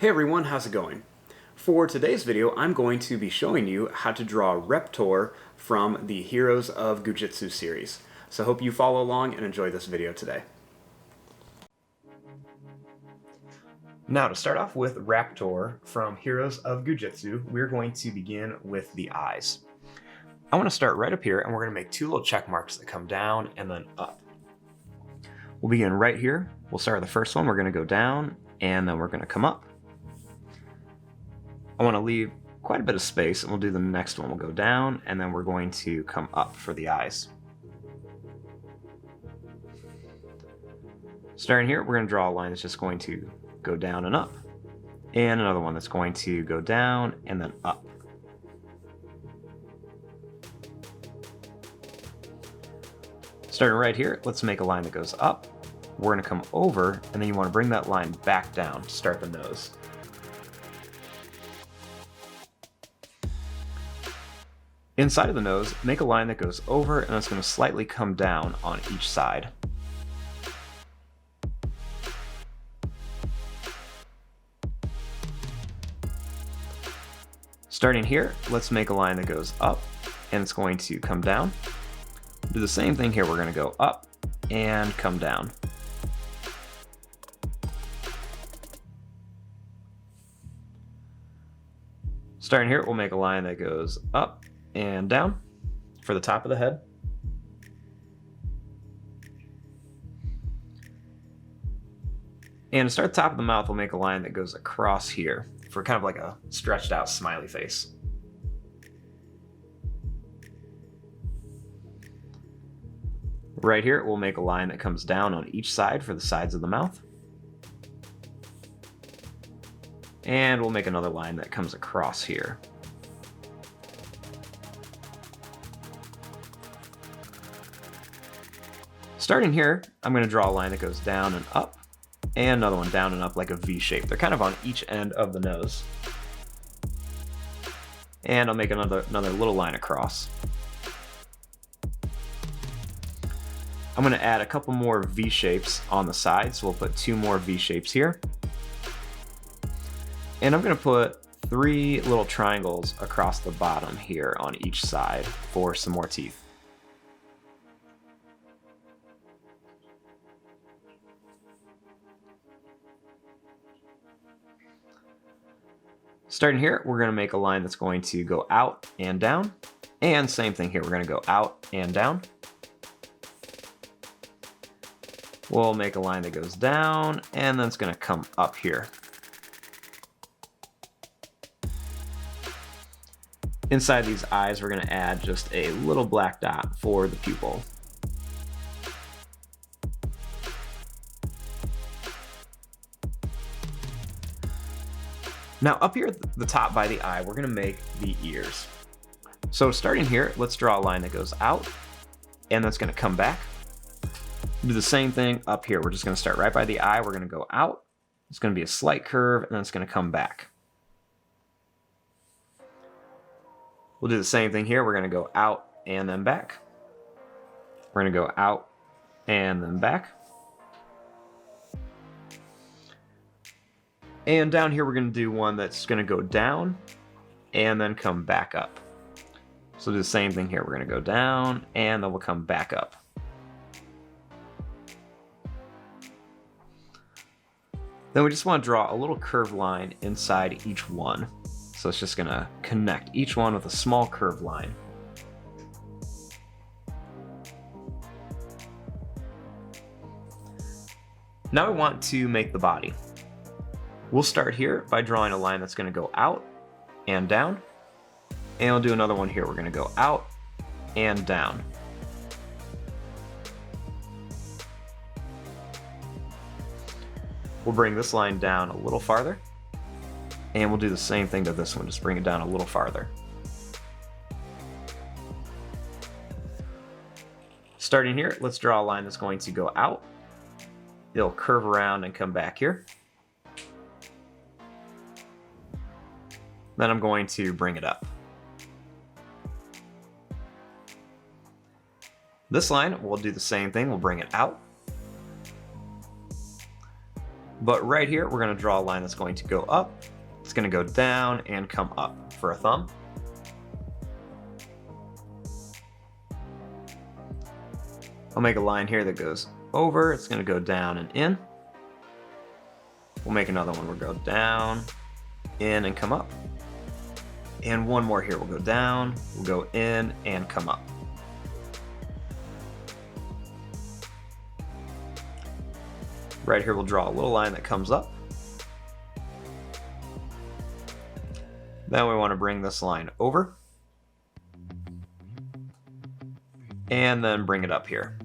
Hey everyone, how's it going? For today's video, I'm going to be showing you how to draw REPTAUR from the Heroes of GOO series. So I hope you follow along and enjoy this video today. Now to start off with REPTAUR from Heroes of GOO, we're going to begin with the eyes. I want to start right up here and we're going to make two little check marks that come down and then up. We'll begin right here. We'll start with the first one. We're going to go down and then we're going to come up. I want to leave quite a bit of space and we'll do the next one. We'll go down and then we're going to come up for the eyes. Starting here, we're going to draw a line that's just going to go down and up. And another one that's going to go down and then up. Starting right here, let's make a line that goes up. We're going to come over and then you want to bring that line back down to start the nose. Inside of the nose, make a line that goes over and it's going to slightly come down on each side. Starting here, let's make a line that goes up and it's going to come down. Do the same thing here, we're going to go up and come down. Starting here, we'll make a line that goes up and down for the top of the head. And to start the top of the mouth, we'll make a line that goes across here for kind of like a stretched out smiley face. Right here, we'll make a line that comes down on each side for the sides of the mouth. And we'll make another line that comes across here. Starting here, I'm going to draw a line that goes down and up, and another one down and up like a V shape. They're kind of on each end of the nose. And I'll make another little line across. I'm going to add a couple more V shapes on the side, so we'll put two more V shapes here. And I'm going to put 3 little triangles across the bottom here on each side for some more teeth. Starting here, we're going to make a line that's going to go out and down. And same thing here, we're going to go out and down. We'll make a line that goes down, and then it's going to come up here. Inside these eyes, we're going to add just a little black dot for the pupil. Now up here at the top by the eye, we're going to make the ears. So starting here, let's draw a line that goes out, and that's going to come back. Do the same thing up here. We're just going to start right by the eye. We're going to go out. It's going to be a slight curve, and then it's going to come back. We'll do the same thing here. We're going to go out and then back. We're going to go out and then back. And down here, we're going to do one that's going to go down and then come back up. So do the same thing here. We're going to go down and then we'll come back up. Then we just want to draw a little curved line inside each one. So it's just going to connect each one with a small curved line. Now we want to make the body. We'll start here by drawing a line that's going to go out and down. And we'll do another one here. We're going to go out and down. We'll bring this line down a little farther. And we'll do the same thing to this one, just bring it down a little farther. Starting here, let's draw a line that's going to go out. It'll curve around and come back here. Then I'm going to bring it up. This line, we'll do the same thing. We'll bring it out. But right here, we're going to draw a line that's going to go up. It's going to go down and come up for a thumb. I'll make a line here that goes over. It's going to go down and in. We'll make another one. We'll go down, in, and come up. And one more here. We'll go down, we'll go in, and come up. Right here, we'll draw a little line that comes up. Then we want to bring this line over. And then bring it up here.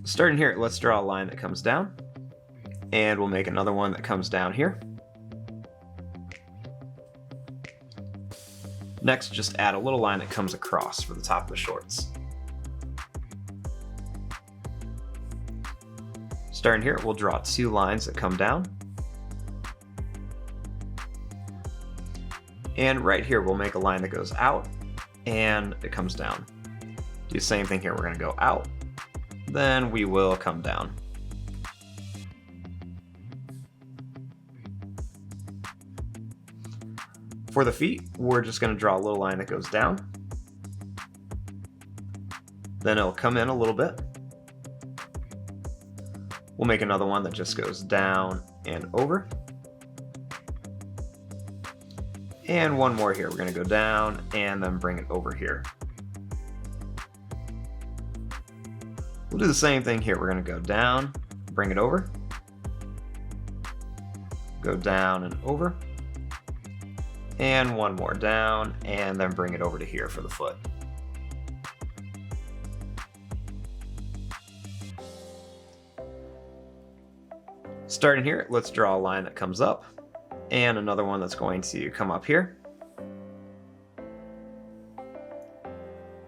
Starting here, let's draw a line that comes down. And we'll make another one that comes down here. Next, just add a little line that comes across for the top of the shorts. Starting here, we'll draw 2 lines that come down. And right here, we'll make a line that goes out and it comes down. Do the same thing here. We're going to go out, then we will come down. For the feet, we're just going to draw a little line that goes down. Then it'll come in a little bit. We'll make another one that just goes down and over. And one more here. We're going to go down and then bring it over here. We'll do the same thing here. We're going to go down, bring it over, go down and over, and one more down, and then bring it over to here for the foot. Starting here, let's draw a line that comes up, and another one that's going to come up here.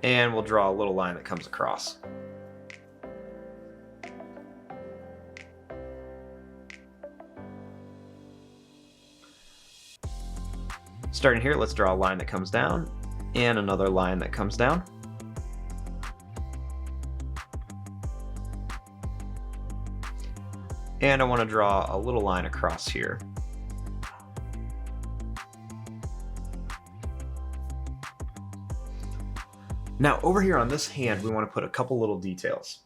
And we'll draw a little line that comes across. Starting here, let's draw a line that comes down, and another line that comes down. And I want to draw a little line across here. Now over here on this hand, we want to put a couple little details.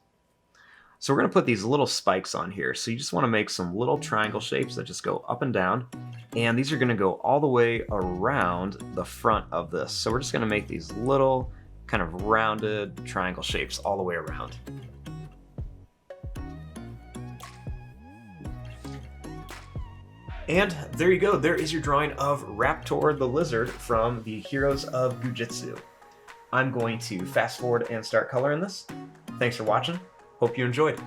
So we're going to put these little spikes on here. So you just want to make some little triangle shapes that just go up and down. And these are going to go all the way around the front of this. So we're just going to make these little kind of rounded triangle shapes all the way around. And there you go. There is your drawing of Raptor the Lizard from the Heroes of GOO. I'm going to fast forward and start coloring this. Thanks for watching. Hope you enjoyed.